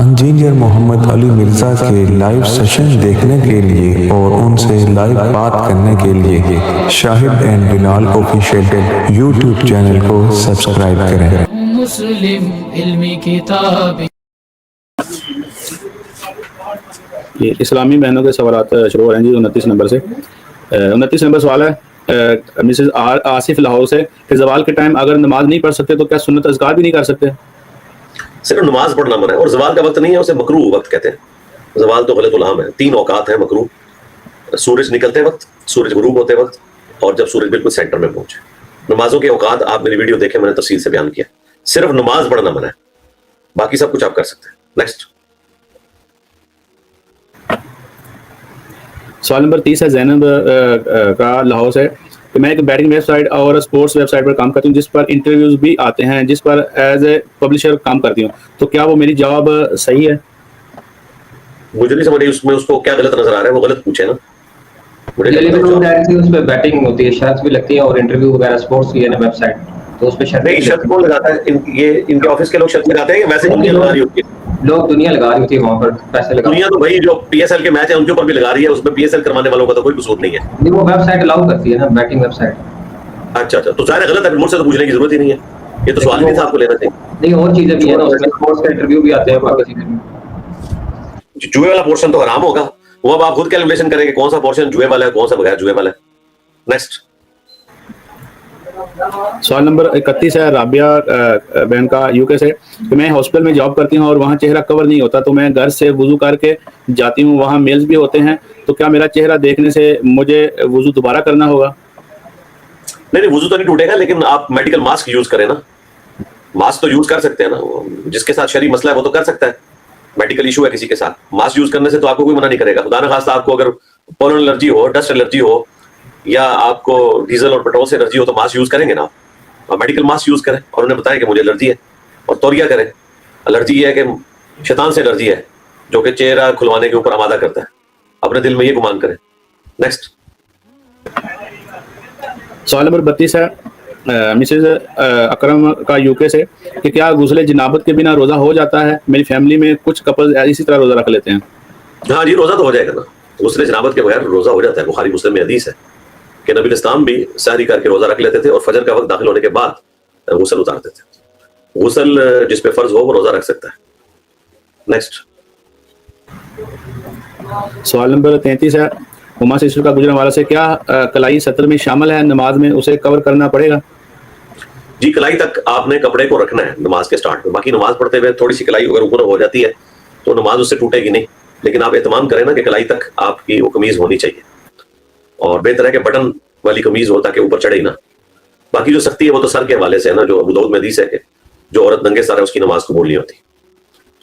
Engineer محمد علی مرزا کے live session دیکھنے کے لیے اور ان سے لائیو بات کرنے کے لیے Shahid and Bilal official YouTube channel کو سبسکرائب کریں۔ مسلم علمی کتاب اسلامی بہنوں کے سوالات شروع ہو رہے ہیں جی 29 نمبر سے۔ 29 نمبر سوال ہے مسز آصف لاہور سے کہ زوال کے ٹائم اگر نماز نہیں پڑھ سکتے تو کیا سنت اذکار بھی نہیں کر سکتے؟ صرف نماز پڑھنا منع ہے، اور زوال کا وقت نہیں ہے، اسے مکروہ وقت کہتے ہیں۔ زوال تو غلط الہام ہے۔ 3 اوقات ہیں مکروہ: سورج نکلتے وقت، سورج غروب ہوتے وقت، اور جب سورج بالکل سینٹر میں پہنچے۔ نمازوں کے اوقات آپ میری ویڈیو دیکھیں، میں نے تفصیل سے بیان کیا۔ صرف نماز پڑھنا منع ہے، باقی سب کچھ آپ کر سکتے ہیں۔ نیکسٹ سوال نمبر 30 ہے زینب کا لاہور سے کہ میں ایک بیٹنگ ویب سائٹ اور اسپورٹس ویب سائٹ پر کام کرتی ہوں جس پر انٹرویوز بھی آتے ہیں، جس پر ایز اے پبلشر کام کرتی ہوں، تو کیا وہ میری جاب صحیح ہے؟ مجھے نہیں سمجھ اس میں اس کو کیا غلط نظر آ رہا ہے، وہ غلط پوچھے نا۔ اس پہ بیٹنگ ہوتی ہے، شرطس بھی لگتی ہیں، اور انٹرویو وغیرہ اسپورٹس کی ہے نا ویب سائٹ، تو اس پہ شرط نہیں، شرط کون لگاتا ہے؟ یہ ان کے آفس کے لوگ شرط لگاتے ہیں یا ویسے دنیا لگا رہی ہوتی ہے؟ لوگ دنیا لگا رہی ہوتی ہے وہاں پر پیسے لگا۔ دنیا تو بھائی جو پی ایس ایل کے میچ ہیں ان کے اوپر بھی لگا رہی ہے، اس میں پی ایس ایل کروانے والوں کا تو کوئی قصور نہیں ہے۔ نہیں، وہ ویب سائٹ الاؤ کرتی ہے نا، بیٹنگ ویب سائٹ۔ اچھا تو ظاہر غلط ہے، مجھ سے تو پوچھنے کی ضرورت ہی نہیں ہے، یہ تو سوال بھی تھا آپ کو لینا چاہیے۔ نہیں، اور چیزیں بھی ہیں نا، اس میں اسپورٹس کا انٹرویو بھی آتے ہیں باقی چیزیں بھی۔ جوئے والا پورشن تو حرام ہوگا، وہ اب آپ خود کیلکولیشن کریں کہ کون سا پورشن جوئے والا ہے، کون سا بغیر جوئے والا ہے۔ نیکسٹ سوال نمبر 31 ہے رابعہ بہن کا یو کے سے کہ میں ہاسپٹل میں جاب کرتی ہوں اور وہاں چہرہ کور نہیں ہوتا، تو میں گھر سے وضو کر کے جاتی ہوں، وہاں میلز بھی ہوتے ہیں، تو کیا میرا چہرہ دیکھنے سے مجھے وضو دوبارہ کرنا ہوگا؟ نہیں، وضو تو نہیں ٹوٹے گا، لیکن آپ میڈیکل ماسک یوز کریں نا۔ ماسک تو یوز کر سکتے ہیں نا، جس کے ساتھ شرعی مسئلہ ہے وہ تو کر سکتا ہے۔ میڈیکل ایشو ہے کسی کے ساتھ، ماسک یوز کرنے سے تو آپ کو کوئی منع نہیں کرے گا۔ خدا نخواستہ آپ کو اگر پولن الرجی ہو، ڈسٹ الرجی ہو، یا آپ کو ڈیزل اور پیٹرول سے الرجی ہو تو ماسک یوز کریں گے نا آپ میڈیکل ماسک یوز کریں، اور انہیں بتائیں کہ مجھے الرجی ہے، اور توریہ کریں۔ الرجی یہ ہے کہ شیطان سے الرجی ہے جو کہ چہرہ کھلوانے کے اوپر آمادہ کرتا ہے، اپنے دل میں یہ گمان کریں۔ نیکسٹ سوال نمبر 32 ہے مسز اکرم کا یو کے سے کہ کیا غسل جنابت کے بنا روزہ ہو جاتا ہے؟ میری فیملی میں کچھ کپل اسی طرح روزہ رکھ لیتے ہیں۔ ہاں جی، روزہ تو ہو جائے گا نا، غسل جنابت کے بغیر روزہ ہو جاتا ہے۔ بخاری مسلم میں حدیث ہے کہ نبی الاسلام بھی سحری کر کے روزہ رکھ لیتے تھے اور فجر کا وقت داخل ہونے کے بعد غسل اتارتے تھے۔ غسل جس پہ فرض ہو وہ روزہ رکھ سکتا ہے۔ نیکسٹ سوال نمبر 33 ہے ہما سسٹر کا گجرا والا سے کیا کلائی سطر میں شامل ہے؟ نماز میں اسے کور کرنا پڑے گا؟ جی، کلائی تک آپ نے کپڑے کو رکھنا ہے نماز کے سٹارٹ میں، باقی نماز پڑھتے ہوئے تھوڑی سی کلائی اگر اوپر ہو جاتی ہے تو نماز اس سے ٹوٹے گی نہیں، لیکن آپ اہتمام کریں نا کہ کلائی تک آپ کی وہ قمیض ہونی چاہیے، اور بہتر ہے کہ بٹن والی قمیض ہو تاکہ اوپر چڑھے ہی نہ۔ باقی جو سختی ہے وہ تو سر کے حوالے سے ہے نا، جو ابو داؤد میں حدیث ہے کہ جو عورت ننگے سر ہے اس کی نماز قبول نہیں ہوتی،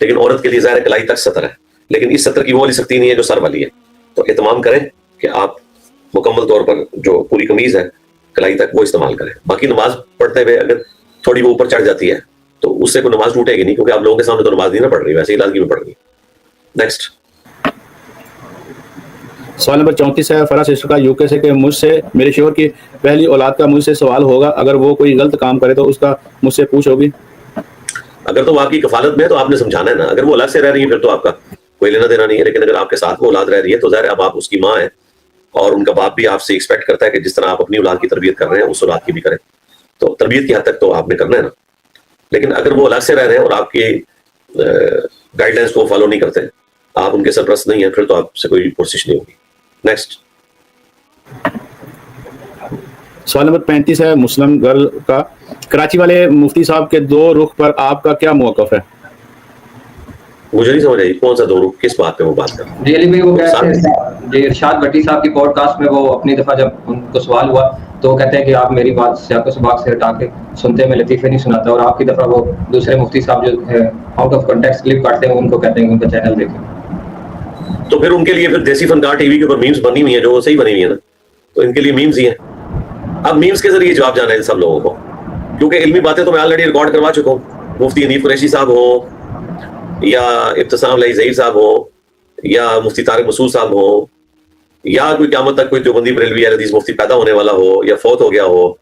لیکن عورت کے لیے ظاہر کلائی تک سطر ہے، لیکن اس سطر کی وہ والی سختی نہیں ہے جو سر والی ہے۔ تو اہتمام کریں کہ آپ مکمل طور پر جو پوری قمیض ہے کلائی تک وہ استعمال کریں۔ باقی نماز پڑھتے ہوئے اگر تھوڑی وہ اوپر چڑھ جاتی ہے تو اس سے کوئی نماز ٹوٹے گی نہیں، کیونکہ آپ لوگوں کے سامنے تو نماز نہیں نہ پڑھ رہی، ویسے ہی لازمی میں پڑھ رہی ہے۔ نیکسٹ سوال نمبر 34 ہے فرا سسٹر کا یو کے سے کہ مجھ سے میرے شوہر کی پہلی اولاد کا مجھ سے سوال ہوگا، اگر وہ کوئی غلط کام کرے تو اس کا مجھ سے پوچھ ہوگی؟ اگر تو وہ آپ کی کفالت میں ہے تو آپ نے سمجھانا ہے نا، اگر وہ الگ سے رہ رہی ہے پھر تو آپ کا کوئی لینا دینا نہیں ہے، لیکن اگر آپ کے ساتھ وہ اولاد رہ رہی ہے تو ظاہر اب آپ اس کی ماں ہیں، اور ان کا باپ بھی آپ سے ایکسپیکٹ کرتا ہے کہ جس طرح آپ اپنی اولاد کی تربیت کر رہے ہیں اس اولاد کی بھی کریں، تو تربیت کی حد تک تو آپ نے کرنا ہے نا۔ لیکن اگر وہ الگ سے رہ رہے ہیں اور آپ کی گائیڈ لائنس کو فالو نہیں کرتے، آپ ان کے سرپرست نہیں ہیں، پھر تو آپ سے کوئی پرسش نہیں ہوگی۔ نیکسٹ سوال نمبر 35 ہے مسلم گرل کا کراچی والے مفتی صاحب کے 2 رخ پر آپ کا کیا موقف ہے؟ مجھے نہیں سمجھ آئی کون سا 2 رخ، کس بات پہ وہ بات کر رہے ہیں؟ جی علی بھائی، وہ کہتے ہیں جی ارشاد بھٹی صاحب کی پوڈ کاسٹ میں وہ اپنی دفعہ جب ان کو سوال ہوا تو وہ کہتے ہیں کہ آپ میری بات سیاق و سباق سے ہٹا کے سنتے، میں لطیفے نہیں سناتا، اور آپ کی دفعہ وہ دوسرے مفتی صاحب جو آؤٹ آف کنٹیکسٹ کلپ کاٹتے ہیں ان کو کہتے ہیں کہ ان کا چینل دیکھیں۔ تو پھر ان کے لیے پھر دیسی فنکار ٹی وی کے اوپر میمز بنی ہوئی ہیں جو صحیح بنی ہوئی ہیں نا، تو ان کے لیے میمز ہی ہیں۔ اب میمز کے ذریعے جواب جانا ہے ان سب لوگوں کو، کیونکہ علمی باتیں تو میں آلریڈی ریکارڈ کروا چکا ہوں۔ مفتی حنیف قریشی صاحب ہوں، یا ابتسام علیہ ظہیر صاحب ہوں، یا مفتی طارق مسعود صاحب ہوں، یا کوئی قیامت تک کوئی دیوبندی بریلوی اہل حدیث مفتی پیدا ہونے والا ہو یا فوت ہو گیا ہو،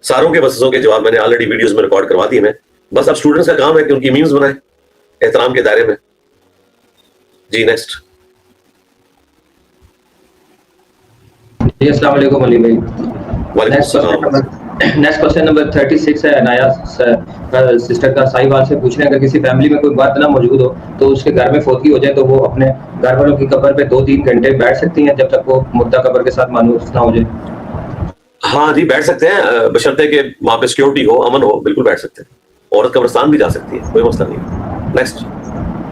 ساروں کے مسئلوں کے جواب میں نے آلریڈی ویڈیوز میں ریکارڈ کروا دیے میں۔ بس اب اسٹوڈنٹس کا کام ہے کہ ان کی میمز بنائیں احترام کے دائرے میں، جی نیکسٹ. جی السلام علیکم علی بھائی. وعلیکم السلام. نیکسٹ کوشچن نمبر 36 ہے انایا سسٹر کا. صاحبال سے پوچھ رہے ہیں اگر کسی فیملی میں کوئی مرد نہ موجود ہو تو اس کے گھر میں فوتگی ہو جائے تو وہ اپنے گھر والوں کی قبر پہ 2-3 گھنٹے بیٹھ سکتی ہیں جب تک وہ مردہ قبر کے ساتھ مانوس نہ ہو جائے؟ ہاں جی بیٹھ سکتے ہیں بشرطے کہ وہاں پہ سیکورٹی ہو, امن ہو, بالکل بیٹھ سکتے ہیں. عورت قبرستان بھی جا سکتی ہے, کوئی مسئلہ نہیں. نیکسٹ.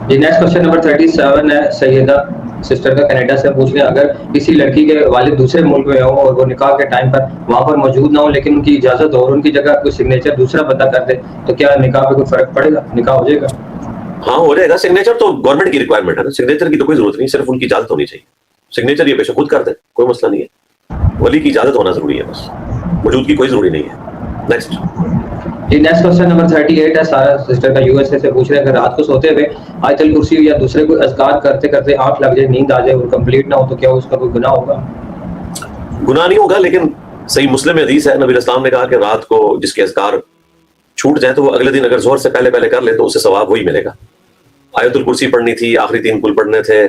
جی نیکسٹ کوشچن نمبر 37 ہے سیدہ سسٹر کا کینیڈا سے. پوچھ رہے ہیں اگر کسی لڑکی کے والد دوسرے ملک میں ہوں اور وہ نکاح کے ٹائم پر وہاں پر موجود نہ ہو لیکن ان کی اجازت ہو اور ان کی جگہ کوئی سگنیچر دوسرا بندہ کر دے تو کیا نکاح پہ کوئی فرق پڑے گا, نکاح ہو جائے گا؟ ہاں ہو جائے گا. سگنیچر تو گورنمنٹ کی ریکوائرمنٹ ہے نا, سگنیچر کی تو کوئی ضرورت نہیں, صرف ان کی اجازت ہونی چاہیے. سگنیچر یہ پیش خود کر دیں, کوئی مسئلہ نہیں ہے. ولی کی اجازت ہونا ضروری ہے, بس وجود کی کوئی ضروری نہیں ہے. نیکسٹ. جی نیکسٹ کوشچن نمبر 38 ہے سارا سسٹر کا یو ایس اے سے. پوچھ رہے ہیں اگر رات کو سوتے ہوئے آیت الکرسی یا دوسرے کوئی اذکار کرتے کرتے آنکھ لگ جائے, نیند آ جائے اور کمپلیٹ نہ ہو تو کیا اس کا کوئی گناہ ہوگا؟ گناہ نہیں ہوگا, لیکن صحیح مسلم میں حدیث ہے, نبی اسلام نے کہا کہ رات کو جس کے اذکار چھوٹ جائیں تو وہ اگلے دن اگر ظہر سے پہلے کر لے تو اسے ثواب وہی ملے گا. آیت الکرسی پڑھنی تھی, آخری 3 کل پڑھنے تھے,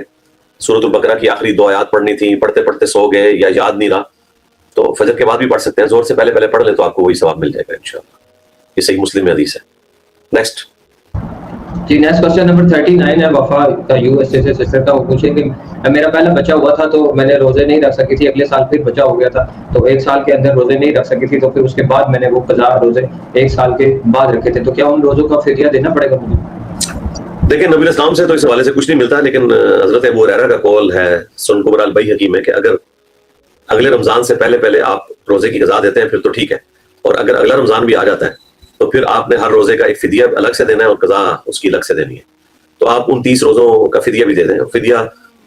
سورۃ البقرہ کی آخری 2 آیات پڑھنی تھی, پڑھتے پڑھتے سو گئے یا یاد نہیں رہا تو فجر کے بعد بھی پڑھ سکتے ہیں. ظہر سے پہلے پڑھ لیں تو آپ کو وہی ثواب مل جائے گا انشاءاللہ. یہ صحیح مسلم میں حدیث ہے. نیکسٹ. جی نیکسٹ کوشچن نمبر 39 ہے وفا کا یو ایس اے سے سسٹر کا. وہ پوچھے کہ میرا پہلا بچہ ہوا تھا تو میں نے روزے نہیں رکھ سکی تھی, اگلے سال پھر بچہ ہو گیا تھا تو 1 سال کے اندر روزے نہیں رکھ سکی تھی, تو پھر اس کے بعد میں نے وہ قضا روزے 1 سال کے بعد رکھے تھے, تو کیا ان روزوں کا فدیہ دینا پڑے گا مجھے؟ دیکھیں نبی اسلام سے تو اس حوالے سے کچھ نہیں ملتا, لیکن حضرت ابو ہریرہ کا قول ہے سنن کبریٰ البیہقی میں کہ اگر اگلے رمضان سے پہلے آپ روزے کی قضا دیتے ہیں پھر تو ٹھیک ہے, اور اگر اگلا رمضان بھی آ جاتا ہے تو پھر آپ نے ہر روزے کا ایک فدیہ الگ سے دینا ہے اور قضا اس کی الگ سے دینی ہے. تو آپ ان 30 روزوں کا فدیہ بھی دے دیں. فدیہ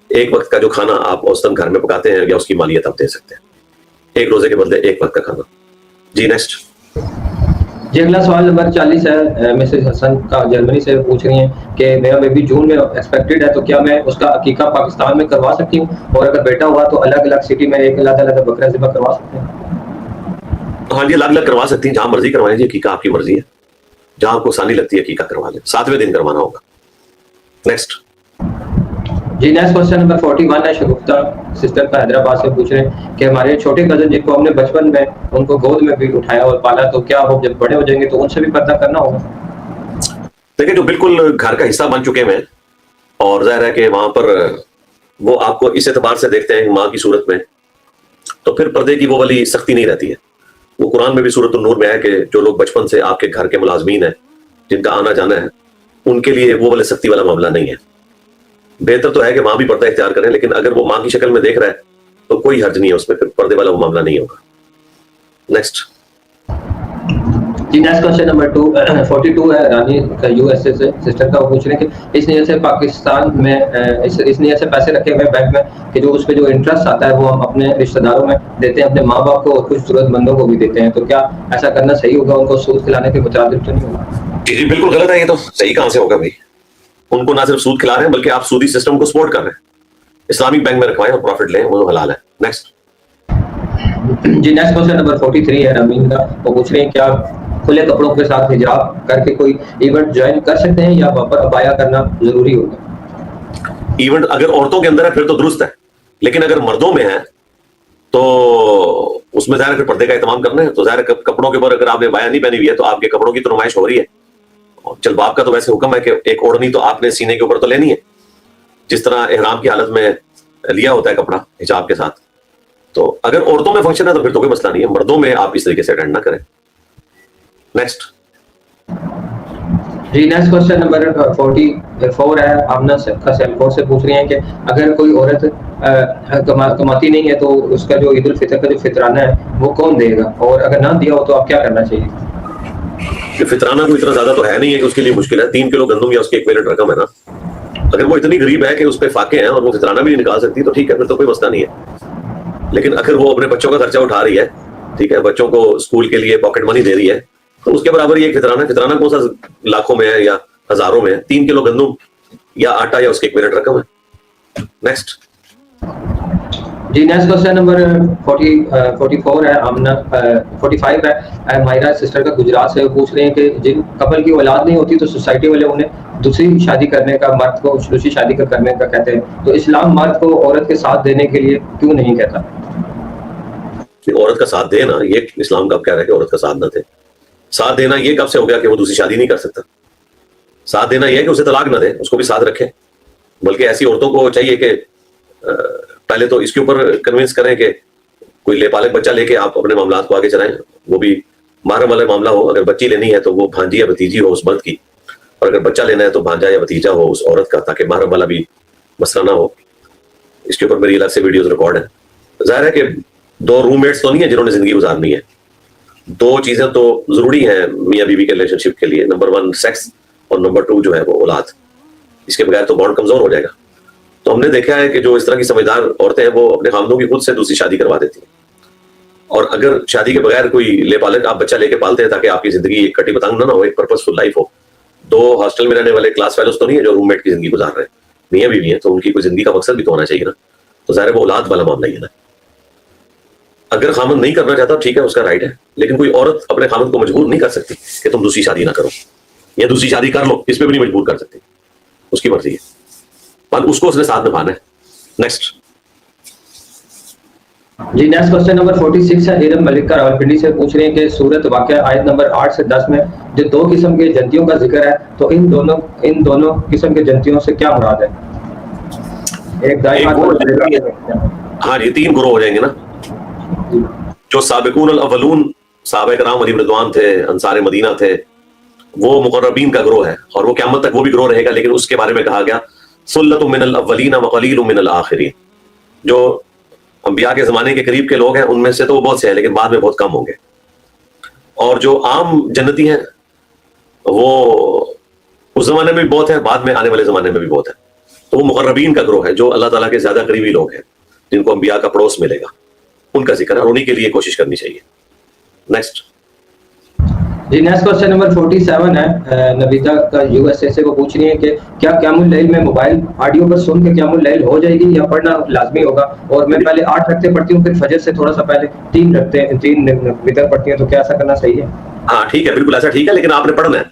ایک وقت کا جو کھانا آپ اوسطاً گھر میں پکاتے ہیں یا اس کی مالیت آپ دے سکتے ہیں, 1 روزے کے بدلے 1 وقت کا کھانا. جی نیکسٹ. جی اگلا سوال نمبر 40 ہے مسز حسن کا جرمنی سے. پوچھ رہی ہیں کہ میرا بیبی جون میں ایکسپیکٹڈ ہے تو کیا میں اس کا عقیقہ پاکستان میں کروا سکتی ہوں, اور اگر بیٹا ہوا تو الگ الگ سٹی میں ایک علیحدہ بکرا ذبح کروا سکتے ہیں؟ ہاں جی الگ الگ کروا سکتی ہیں, جہاں مرضی کروائیں جی, عقیقہ آپ کی مرضی ہے, جہاں آپ کو آسانی لگتی ہے عقیقہ کروا لیں. 7ویں دن کروانا ہوگا. نیکسٹ. جی نیکسٹ کوشچن نمبر 41 ہے شگفتہ سسٹر کا حیدرآباد سے. پوچھ رہے ہیں کہ ہمارے چھوٹے کزن جن کو ہم نے بچپن میں ان کو گود میں بھی اٹھایا اور پالا تو کیا وہ جب بڑے ہو جائیں گے تو ان سے بھی پردہ کرنا ہوگا؟ دیکھیں جو بالکل گھر کا حصہ بن چکے ہیں اور ظاہر ہے کہ وہاں پر وہ آپ کو اس اعتبار سے دیکھتے ہیں ماں کی صورت میں, تو پھر پردے کی وہ والی سختی نہیں رہتی ہے. وہ قرآن میں بھی سورۃ النور میں ہے کہ جو لوگ بچپن سے آپ کے گھر کے ملازمین ہیں جن کا آنا جانا ہے ان کے لیے وہ والے سختی والا معاملہ نہیں ہے. بہتر تو ہے کہ وہاں بھی پردہ اختیار کریں, لیکن اگر وہ ماں کی شکل میں دیکھ رہا ہے تو کوئی حرج نہیں ہے اس میں, پھر پردے والا وہ معاملہ نہیں ہوگا. نیکسٹ. جی نیکسٹ کوشچن نمبر 42 ہے رانی کا یو ایس اے سے سسٹر کا. وہ پوچھ رہے ہیں کہ اس نیت سے پاکستان میں اس نیت سے پیسے رکھے ہوئے بینک میں کہ جو اس پہ جو انٹرسٹ آتا ہے وہ ہم اپنے رشتہ داروں میں دیتے ہیں, اپنے ماں باپ کو اور کچھ ضرورت مندوں کو بھی دیتے ہیں, تو کیا ایسا کرنا صحیح ہوگا؟ ان کو سود کھلانے کے مترادف تو نہیں ہوگا؟ جی بالکل غلط ہے, یہ تو صحیح کہاں سے ہوگا بھائی. ان کو نہ صرف سود کھلا رہے ہیں بلکہ آپ سودی سسٹم کو سپورٹ کر رہے ہیں. اسلامک بینک میں رکھوائیں اور پروفٹ لیں, وہ حلال ہے. نیکسٹ. جی نیکسٹ کوشچن نمبر 43 ہے رمین کا. وہ پوچھ رہے ہیں کیا کھلے کپڑوں کے ساتھ حجاب کر کے کوئی ایونٹ جوائن کر سکتے ہیں یا وہاں پر ابایا کرنا ضروری ہوگا؟ ایونٹ اگر عورتوں کے اندر ہے پھر تو درست ہے, لیکن اگر مردوں میں ہے تو اس میں ظاہر ہے پردے کا اہتمام کرنا ہے. تو ظاہر کپڑوں کے اوپر اگر آپ نے بایا نہیں پہنی ہوئی ہے تو آپ کے کپڑوں کی تو نمائش ہو رہی ہے. جلباب کا تو ویسے حکم ہے کہ ایک اوڑھنی تو آپ نے سینے کے اوپر تو لینی ہے, جس طرح احرام کی حالت میں لیا ہوتا ہے کپڑا حجاب کے ساتھ. تو اگر عورتوں میں فنکشن ہے تو پھر تو کوئی مسئلہ نہیں ہے, مردوں میں آپ اس طریقے سے اٹینڈ نہ کریں. نیکسٹ. جی نیکسٹ کوشچن نمبر 44 ہے آمنہ کا سیلکوٹ سے. پوچھ رہی ہیں کہ اگر کوئی عورت کماتی نہیں ہے تو اس کا جو عید الفطر کا جو فطرانہ ہے وہ کون دے گا, اور اگر نہ دیا ہو تو آپ کیا کرنا چاہیے؟ کہ فطرانہ کوئی اتنا زیادہ تو ہے نہیں ہے کہ اس کے لیے مشکل ہے. 3 کلو گندم یا اس کی 1 منٹ رقم ہے نا, اگر وہ اتنی غریب ہے کہ اس پہ فاقے ہیں اور وہ فطرانہ بھی نہیں نکال سکتی تو ٹھیک ہے, پھر تو کوئی مسئلہ نہیں ہے. لیکن اگر وہ اپنے بچوں کا خرچہ اٹھا رہی ہے, ٹھیک ہے, بچوں کو اسکول کے لیے پاکٹ منی دے رہی ہے, تو اس کے برابر یہ فطرانہ. فطرانہ کون سا لاکھوں میں ہے یا ہزاروں میں ہے؟ 3 کلو گندم یا آٹا یا اس کی 1 منٹ رقم ہے. نیکسٹ. جی نیکسٹ کوشچن نمبر 44 ہے آمنہ 45 ہے مائرہ سسٹر کا گجرات سے. پوچھ رہے ہیں کہ جن کپل کی اولاد نہیں ہوتی تو سوسائٹی والے انہیں دوسری شادی کرنے کا، مرد کو دوسری شادی کا کرنے کا کہتے ہیں، تو اسلام مرد کو عورت کے ساتھ دینے کے لیے کیوں نہیں کہتا؟ عورت کا ساتھ دے نا، یہ اسلام کب کہہ رہا ہے کہ عورت کا ساتھ نہ دے؟ ساتھ دینا یہ کب سے ہو گیا کہ وہ دوسری شادی نہیں کر سکتا؟ ساتھ دینا یہ ہے کہ اسے طلاق نہ دے، اس کو بھی ساتھ رکھے. بلکہ ایسی عورتوں کو چاہیے کہ پہلے تو اس کے اوپر کنونس کریں کہ کوئی لے پالک بچہ لے کے آپ اپنے معاملات کو آگے چلائیں، وہ بھی محرم والا معاملہ ہو. اگر بچی لینی ہے تو وہ بھانجی یا بھتیجی ہو اس مرد کی، اور اگر بچہ لینا ہے تو بھانجا یا بھتیجا ہو اس عورت کا، تاکہ محرم والا بھی مسئلہ نہ ہو. اس کے اوپر میری الگ سے ویڈیوز ریکارڈ ہیں. ظاہر ہے کہ 2 روم میٹس تو نہیں ہیں جنہوں نے زندگی گزارنی ہے. 2 چیزیں تو ضروری ہیں میاں بیوی کے ریلیشن شپ کے لیے، نمبر 1 سیکس، اور نمبر 2 جو ہے وہ اولاد. اس کے بغیر تو بانڈ کمزور ہو جائے گا. تو ہم نے دیکھا ہے کہ جو اس طرح کی سمجھدار عورتیں ہیں وہ اپنے خامدوں کی خود سے دوسری شادی کروا دیتی ہیں. اور اگر شادی کے بغیر کوئی لے پالک آپ بچہ لے کے پالتے ہیں تاکہ آپ کی زندگی ایک کٹی پتنگ نہ ہو، ایک پرپز فل لائف ہو. 2 ہاسٹل میں رہنے والے کلاس فیلوز تو نہیں ہے جو روم میٹ کی زندگی گزار رہے ہیں، میاں بیوی ہیں، تو ان کی کوئی زندگی کا مقصد بھی تو ہونا چاہیے نا. تو ظاہر ہے وہ اولاد والا معاملہ ہی ہے نا. اگر خامد نہیں کرنا چاہتا ٹھیک ہے، اس کا رائٹ ہے، لیکن کوئی عورت اپنے خامد کو مجبور نہیں کر سکتی کہ تم دوسری شادی نہ کرو یا دوسری شادی کر لو. اس پہ بھی نہیں مجبور کر سکتی، اس کی مرضی ہے، پر اس کو اس نے ساتھ نبھانا ہے. نیکسٹ جی نیکسٹ کوسچن نمبر 46 ہے. نیرم ملک کا راولپنڈی سے پوچھ رہے ہیں کہ سورت واقعہ آیت نمبر 8 سے 10 میں جو 2 قسم کے جنتیوں کا ذکر ہے، تو ان دونوں قسم کے جنتیوں سے کیا مراد ہے؟ ایک دائیں ہاں جی 3 گروہ ہو جائیں گے نا. جو سابقون الاولون صحابہ کرام علی رضوان تھے، انصار مدینہ تھے، وہ مقربین کا گروہ ہے، اور وہ قیامت تک وہ بھی گروہ رہے گا. لیکن اس کے بارے میں کہا گیا سلۃ من الاولین وقلیل من الاخرین. جو انبیاء کے زمانے کے قریب کے لوگ ہیں ان میں سے تو وہ بہت سے ہیں، لیکن بعد میں بہت کم ہوں گے. اور جو عام جنتی ہیں وہ اس زمانے میں بھی بہت ہیں، بعد میں آنے والے زمانے میں بھی بہت ہیں. تو وہ مقربین کا گروہ ہے، جو اللہ تعالیٰ کے زیادہ قریبی لوگ ہیں، جن کو انبیاء کا پڑوس ملے گا، ان کا ذکر ہے، اور انہی کے لیے کوشش کرنی چاہیے. نیکسٹ جی نیکسٹ کوسچن نمبر 47 ہے. نبیتا کا یو ایس اے سے وہ پوچھ رہی ہیں کہ کیا قیام اللیل میں موبائل آڈیو پر سن کے قیام اللیل ہو جائے گی یا پڑھنا لازمی ہوگا؟ اور میں پہلے 8 رکعتیں پڑھتی ہوں، پھر فجر سے تھوڑا سا پہلے 3 وتر پڑھتی ہوں، تو کیا ایسا کرنا صحیح ہے؟ ہاں ٹھیک ہے، بالکل ایسا ٹھیک ہے، لیکن آپ نے پڑھنا ہے.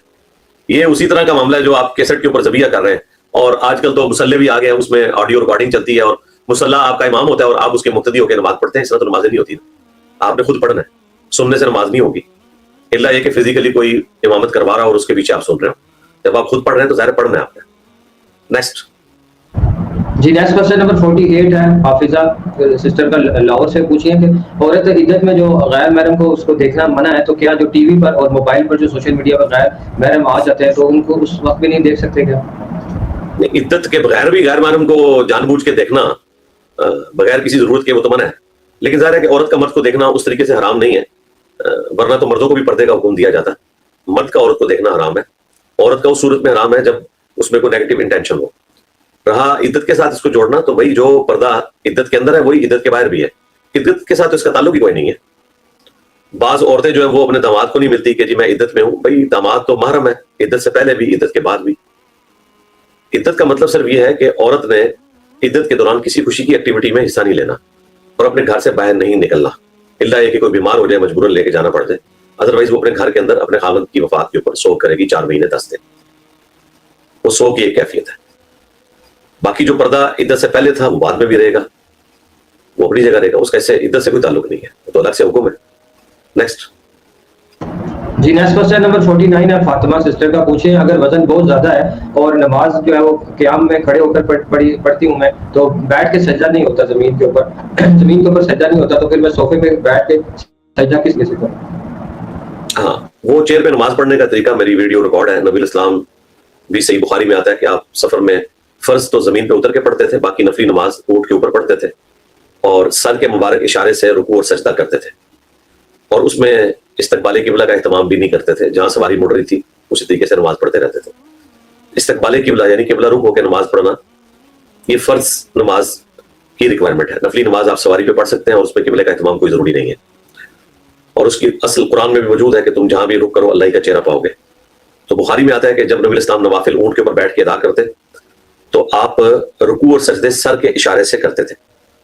یہ اسی طرح کا معاملہ ہے جو آپ کیسٹ کے اوپر ذبیحہ کر رہے ہیں. اور آج کل تو مصلے بھی آ گئے ہیں، اس میں آڈیو ریکارڈنگ چلتی ہے، اور مصلہ آپ کا امام ہوتا ہے اور آپ اس کے مقتدی ہو کے نماز پڑھتے ہیں. اس طرح تو نمازیں نہیں ہوتی. آپ نے خود پڑھنا ہے، سننے سے نماز نہیں ہوگی، اللہ یہ کہ فزیکلی کوئی امامت کروا رہا اور اس کے پیچھے آپ سن رہے ہو. جب آپ خود پڑھ رہے ہیں تو ظاہر پڑھنا ہے آپ نے. نیکسٹ جی نیکسٹ کوسچن نمبر 48 ہے. حافظہ سسٹر کا لاہور سے پوچھیے کہ عورت عدت میں جو غیر محرم کو اس کو دیکھنا منع ہے، تو کیا جو ٹی وی پر اور موبائل پر جو سوشل میڈیا پر غیر محرم آ جاتے ہیں تو ان کو اس وقت بھی نہیں دیکھ سکتے کیا؟ عدت کے بغیر بھی غیر محرم کو جان بوجھ کے دیکھنا بغیر کسی ضرورت کے وہ تو منع ہے. لیکن ظاہر ہے کہ عورت کا مرد کو دیکھنا اس طریقے سے حرام نہیں ہے، ورنہ تو مردوں کو بھی پردے کا حکم دیا جاتا ہے. مرد کا عورت کو دیکھنا حرام ہے. عورت کا اس صورت میں حرام ہے جب اس میں کوئی نیگیٹو انٹینشن ہو. رہا عدت کے ساتھ اس کو جوڑنا، تو وہی جو پردہ عدت کے اندر ہے وہی عدت کے باہر بھی ہے. عدت کے ساتھ اس کا تعلق ہی کوئی نہیں ہے. بعض عورتیں جو ہیں وہ اپنے داماد کو نہیں ملتی کہ جی میں عدت میں ہوں. بھائی داماد تو محرم ہے، عدت سے پہلے بھی عدت کے بعد بھی. عدت کا مطلب صرف یہ ہے کہ عورت نے عدت کے دوران کسی خوشی کی ایکٹیویٹی میں حصہ نہیں لینا اور اپنے گھر سے باہر نہیں نکلنا، اللہ یہ کہ کوئی بیمار ہو جائے مجبوراً لے کے جانا پڑ جائے. ادروائز وہ اپنے گھر کے اندر اپنے خاوند کی وفات کے اوپر سوگ کرے گی 4 مہینے 10 دن. وہ سوگ کی ایک کیفیت ہے. باقی جو پردہ عدت سے پہلے تھا وہ بعد میں بھی رہے گا، وہ اپنی جگہ رہے گا، اس کا اس سے عدت سے کوئی تعلق نہیں ہے، تو الگ سے حکم ہے. نیکسٹ جی نیکسٹ کوسچن نمبر 49 ہے. فاطمہ سسٹر کا پوچھیں اگر وزن بہت زیادہ ہے اور نماز جو ہے وہ قیام میں کھڑے ہو کر پڑھتی ہوں میں، تو بیٹھ کے سجدہ نہیں ہوتا، زمین کے اوپر سجدہ نہیں ہوتا، تو پھر میں صوفے پہ بیٹھ کے سجدہ کس لیے سے کروں؟ ہاں وہ چیئر پہ نماز پڑھنے کا طریقہ میری ویڈیو ریکارڈ ہے. نبی اسلام بھی صحیح بخاری میں آتا ہے کہ آپ سفر میں فرض تو زمین پہ اتر کے پڑھتے تھے، باقی نفلی نماز اونٹ کے اوپر پڑھتے تھے اور سر کے مبارک اشارے سے رکوع اور سجدہ کرتے تھے. اور اس میں استقبال قبلہ کا اہتمام بھی نہیں کرتے تھے، جہاں سواری مڑ رہی تھی اسی طریقے سے نماز پڑھتے رہتے تھے. استقبال قبلہ یعنی قبلہ رخ ہو کے نماز پڑھنا یہ فرض نماز کی ریکوائرمنٹ ہے. نفلی نماز آپ سواری پہ پڑھ سکتے ہیں اور اس پہ قبلے کا اہتمام کوئی ضروری نہیں ہے. اور اس کی اصل قرآن میں بھی موجود ہے کہ تم جہاں بھی رخ کرو اللہ کا چہرہ پاؤ گے. تو بخاری میں آتا ہے کہ جب نبی اسلام نوافل اونٹ کے اوپر بیٹھ کے ادا کرتے تو آپ رکوع اور سجدے سر کے اشارے سے کرتے تھے.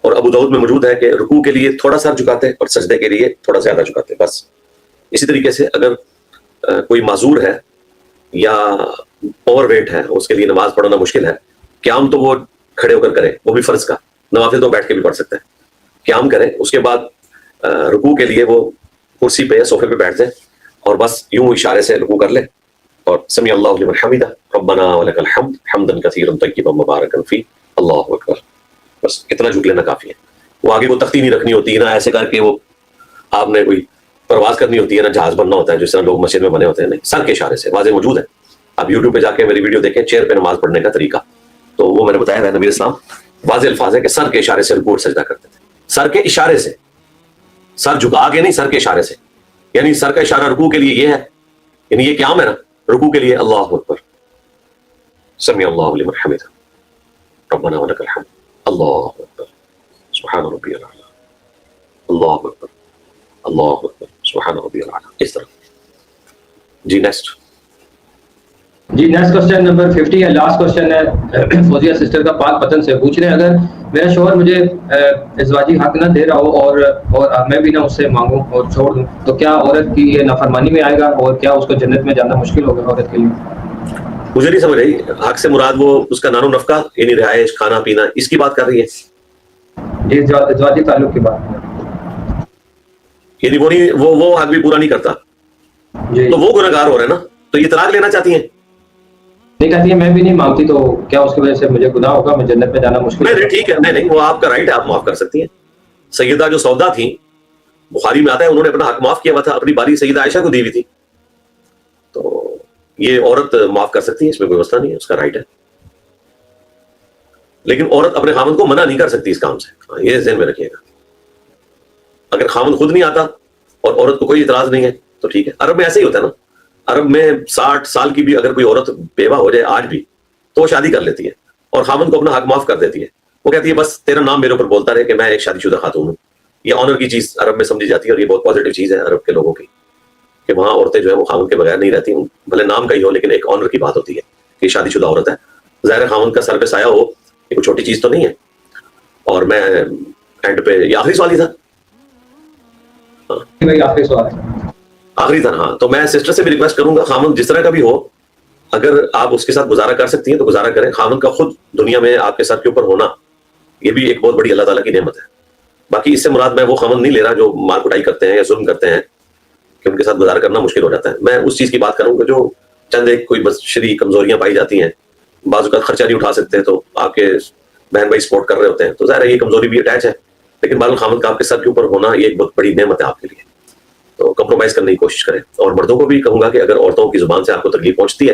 اور ابو داؤد میں موجود ہے کہ رکوع کے لیے تھوڑا سر جھکاتے اور سجدے کے لیے تھوڑا زیادہ جھکاتے، بس. اسی طریقے سے اگر کوئی معذور ہے یا اوور ویٹ ہے, اس کے لیے نماز پڑھنا مشکل ہے, قیام تو وہ کھڑے ہو کر کرے, وہ بھی فرض کا, نوافل تو بیٹھ کے بھی پڑھ سکتے ہیں, قیام کرے, اس کے بعد رکوع کے لیے وہ کرسی پہ یا صوفے پہ بیٹھ جائے اور بس یوں اشارے سے رکوع کر لے اور سمیع اللہ لمن حمدہ ربنا ولک الحمد حمدا کثیرا طیبا مبارکا فیہ اللہ اکبر, بس اتنا جھک لینا کافی ہے. وہ آگے وہ تختی نہیں رکھنی ہوتی ہے نا, ایسے کر کے وہ آپ نے کوئی پرواز کرنی ہوتی ہے نا, جہاز بننا ہوتا ہے جس طرح لوگ مسجد میں بنے ہوتے ہیں, نہیں, سر کے اشارے سے واضح موجود ہے. آپ یوٹیوب پہ جا کے میری ویڈیو دیکھیں چیئر پہ نماز پڑھنے کا طریقہ, تو وہ میں نے بتایا ہے نبی اسلام واضح الفاظ ہے کہ سر کے اشارے سے رکوع اور سجدہ کرتے تھے, سر کے اشارے سے, سر جھکا کے نہیں, سر کے اشارے سے, یعنی سر کا اشارہ رکوع کے لیے یہ ہے, یعنی یہ قیام ہے نا, رکوع کے لیے اللہ اکبر سمیع اللہ لمن حمدہ ربنا ولک الحمد اللہ اکبر سبحان ربی الاعلی اللہ اکبر اللہ اکبر سبحان ربی الاعلی, اس طرح. جی نیکسٹ. جی نیکسٹ کوشچن نمبر 50 ہے, لاسٹ کوشچن ہے فوزیہ سسٹر کا پاک پتن سے. پوچھ رہے ہیں اگر میرا شوہر مجھے ازواجی حق نہ دے رہا ہو اور میں بھی نہ اس سے مانگوں اور چھوڑ دوں تو کیا عورت کی یہ نافرمانی میں آئے گا, اور کیا اس کو جنت میں جانا مشکل ہوگا عورت کے لیے؟ مجھے نہیں سمجھ رہی, حق سے مراد وہ اس کا نان و نفقہ یعنی رہائش کھانا پینا اس کی بات کر رہی ہے؟ جی ازواجی تعلق کی بات, یعنی وہ نہیں, وہ حق بھی پورا نہیں کرتا جی تو وہ گنہگار ہو رہے ہیں نا, تو یہ طلاق لینا چاہتی ہیں؟ نہیں کہتی ہے میں بھی نہیں مانگتی, تو کیا اس کی وجہ سے مجھے گناہ ہوگا, میں جنت میں جانا مشکل نہیں ٹھیک ہے, نہیں وہ آپ کا رائٹ ہے, آپ معاف کر سکتی ہیں. سیدہ جو سودا تھیں بخاری میں آتا ہے انہوں نے اپنا حق معاف کیا ہوا تھا, اپنی باری سیدہ عائشہ کو دی ہوئی تھی, تو یہ عورت معاف کر سکتی ہے, اس میں کوئی مسئلہ نہیں ہے, اس کا رائٹ ہے. لیکن عورت اپنے خاوند کو منع نہیں کر سکتی اس کام سے, یہ ذہن میں رکھیے گا. اگر خاوند خود نہیں آتا اور عورت کو کوئی اعتراض نہیں ہے تو ٹھیک ہے. عرب میں ایسے ہی ہوتا ہے نا, عرب میں 60 سال کی بھی اگر کوئی عورت بیوہ ہو جائے آج بھی تو وہ شادی کر لیتی ہے اور خاوند کو اپنا حق معاف کر دیتی ہے. وہ کہتی ہے بس تیرا نام میرے اوپر بولتا رہے کہ میں ایک شادی شدہ خاتون ہوں. یہ آنر کی چیز عرب میں سمجھی جاتی ہے, اور یہ بہت پازیٹیو چیز ہے عرب کے لوگوں کی, کہ وہاں عورتیں جو ہے وہ خاوند کے بغیر نہیں رہتی, بھلے نام کا ہی ہو لیکن ایک آنر کی بات ہوتی ہے کہ شادی شدہ عورت ہے. ظاہر خاوند کا سر پہ سایہ ہو, یہ کوئی چھوٹی چیز تو نہیں ہے. اور میں اینڈ پہ یہ آخری سوال ہی تھا, آخری سوال ہے, آخری تھا ہاں, تو میں سسٹر سے بھی ریکویسٹ کروں گا خاوند جس طرح کا بھی ہو, اگر آپ اس کے ساتھ گزارا کر سکتی ہیں تو گزارا کریں. خاوند کا خود دنیا میں آپ کے سر کے اوپر ہونا یہ بھی ایک بہت بڑی اللہ تعالیٰ کی نعمت ہے. باقی اس سے مراد میں وہ خاوند نہیں لے رہا جو مار کٹائی کرتے ہیں یا ظلم کرتے ہیں کہ ان کے ساتھ گزارا کرنا مشکل ہو جاتا ہے. میں اس چیز کی بات کروں گا جو چند ایک کوئی بشری کمزوریاں پائی جاتی ہیں, بعض اوقات خرچہ نہیں اٹھا سکتے تو آپ کے بہن بھائی سپورٹ کر رہے ہوتے ہیں, تو ظاہر ہے یہ کمزوری بھی اٹیچ ہے, لیکن بعض خاوند کا آپ کے سر کے اوپر ہونا یہ ایک بہت بڑی نعمت ہے آپ کے لیے. تو کمپرومائز کرنے کی کوشش کریں. اور مردوں کو بھی کہوں گا کہ اگر عورتوں کی زبان سے آپ کو تکلیف پہنچتی ہے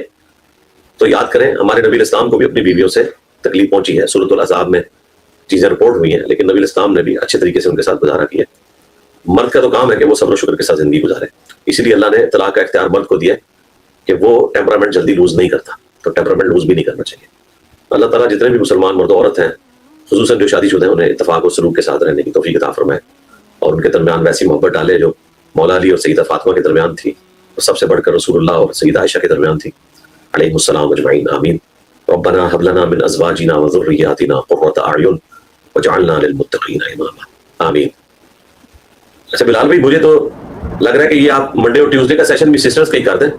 تو یاد کریں ہمارے نبی اسلام کو بھی اپنی بیویوں سے تکلیف پہنچی ہے. سورۃ الاحزاب میں چیزیں رپورٹ ہوئی ہیں, لیکن نبی اسلام نے بھی اچھے طریقے سے ان کے ساتھ گزارا کیا. مرد کا تو کام ہے کہ وہ صبر و شکر کے ساتھ زندگی گزارے, اسی لیے اللہ نے طلاق کا اختیار مرد کو دیا کہ وہ ٹیمپرامنٹ جلدی لوز نہیں کرتا, تو ٹیمپرامنٹ لوز بھی نہیں کرنا چاہیے. اللہ تعالیٰ جتنے بھی مسلمان مرد و عورت ہیں, خصوصاً جو شادی شدہ ہیں, انہیں اتفاق و سلوک کے ساتھ رہنے کی توفیق عطا فرمائے, اور ان کے درمیان ویسی محبت ڈالے جو مولا علی اور سیدہ فاطمہ کے درمیان تھی, اور سب سے بڑھ کر رسول اللہ اور سیدہ عائشہ کے درمیان تھی علیہم السلام اجمعین, آمین. ربنا هب لنا من ازواجنا وذرياتنا قرة اعین وجعلنا للمتقین اماما, آمین. اچھا بلال بھائی, مجھے تو لگ رہا ہے کہ یہ آپ منڈے اور ٹیوزڈے کا سیشن بھی سسٹرز کا ہی کر دیں,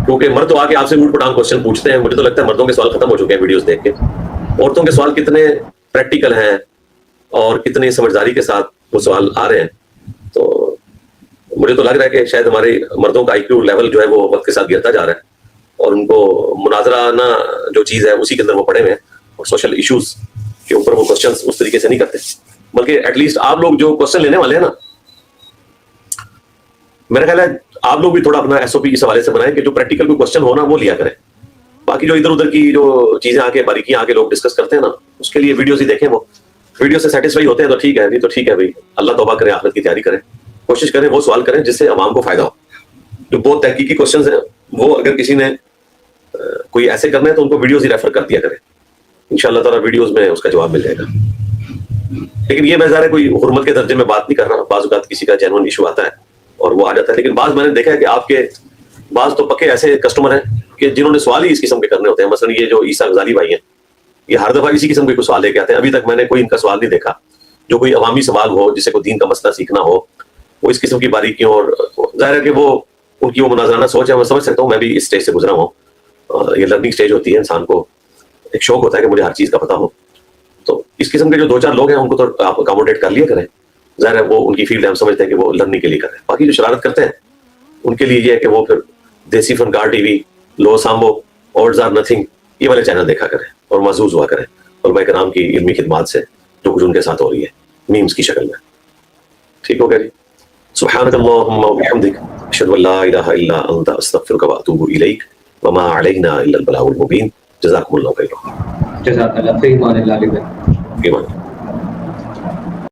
کیونکہ مرد تو آ کے آپ سے اوٹ پٹانگ کوشچن پوچھتے ہیں. مجھے تو لگتا ہے مردوں کے سوال ختم ہو چکے ہیں ویڈیوز دیکھ کے. عورتوں کے سوال کتنے پریکٹیکل ہیں اور کتنی سمجھداری کے ساتھ وہ سوال آ رہے ہیں, تو مجھے تو لگ رہا ہے کہ شاید ہمارے مردوں کا آئی کیو لیول جو ہے وہ وقت کے ساتھ گرتا جا رہا ہے, اور ان کو مناظرانہ جو چیز ہے اسی کے اندر وہ پڑے ہوئے ہیں, اور سوشل ایشوز کے اوپر وہ کوشچنس اس طریقے سے نہیں کرتے. بلکہ ایٹ لیسٹ آپ لوگ جو کوشچن لینے والے ہیں نا, میرا خیال ہے آپ لوگ بھی تھوڑا اپنا ایس او پی اس حوالے سے بنائیں کہ جو پریکٹیکل کوئی کوشچن ہونا وہ لیا کریں. باقی جو ادھر ادھر کی جو چیزیں آ کے باریکیاں آ کے لوگ ڈسکس کرتے ہیں نا, اس کے لیے ویڈیوز ہی دیکھیں. وہ ویڈیو سے سیٹسفائی ہوتے ہیں تو ٹھیک ہے, نہیں تو ٹھیک ہے بھائی, اللہ توبہ کریں, آخرت کی تیاری کریں, کوشش کریں وہ سوال کریں جس سے عوام کو فائدہ ہو. جو بہت تحقیقی کوشچنز ہیں وہ اگر کسی نے کوئی ایسے کرنا ہے تو ان کو ویڈیوز ہی ریفر کر دیا کریں, انشاءاللہ تعالیٰ ویڈیوز میں اس کا جواب مل جائے گا. لیکن یہ میں ظاہر ہے کوئی حرمت کے درجے میں بات نہیں کر رہا, بعض اوقات کسی کا جینوئن ایشو آتا ہے اور وہ آ جاتا ہے. لیکن بعض میں نے دیکھا ہے کہ آپ کے بعض تو پکے ایسے کسٹمر ہیں کہ جنہوں نے سوال ہی اس قسم کے کرنے ہوتے ہیں. مثلا یہ جو عیسیٰ غزالی بھائی ہیں, یہ ہر دفعہ اسی قسم کے کوئی سوال لے کے آتے ہیں. ابھی تک میں نے کوئی ان کا سوال نہیں دیکھا جو کوئی عوامی سوال ہو جسے کوئی دین کا مسئلہ سیکھنا ہو, وہ اس قسم کی باریکیوں, اور ظاہر ہے کہ وہ ان کی وہ مناظرانہ سوچ ہے, میں سمجھ سکتا ہوں, میں بھی اس اسٹیج سے گزرا ہوں. یہ لرننگ سٹیج ہوتی ہے, انسان کو ایک شوق ہوتا ہے کہ مجھے ہر چیز کا پتہ ہو. تو اس قسم کے جو 2-4 لوگ ہیں ان کو تو آپ اکاموڈیٹ کر لیا کریں, ظاہر ہے وہ ان کی فیلڈ ہے, ہم سمجھتے ہیں کہ وہ لرننگ کے لیے کر رہے ہیں. باقی جو شرارت کرتے ہیں ان کے لیے یہ ہے کہ وہ پھر دیسی فنکار ٹی وی, لو سامبو, آڈز آر نتھنگ, یہ والے چینل دیکھا کریں اور محظوظ ہوا کریں علماء کرام کی علمی خدمات سے جو کچھ ان کے ساتھ ہو رہی ہے میمز کی شکل میں. ٹھیک ہو گیا جی؟ سبحانک اللہم و بحمدک اشہد ان لا الہ الا انت استغفرک و اتوب الیک وما علینا الا البلاغ المبین. جزاکم اللہ خیرا. جزاک اللہ. فی امان اللہ. ایمان.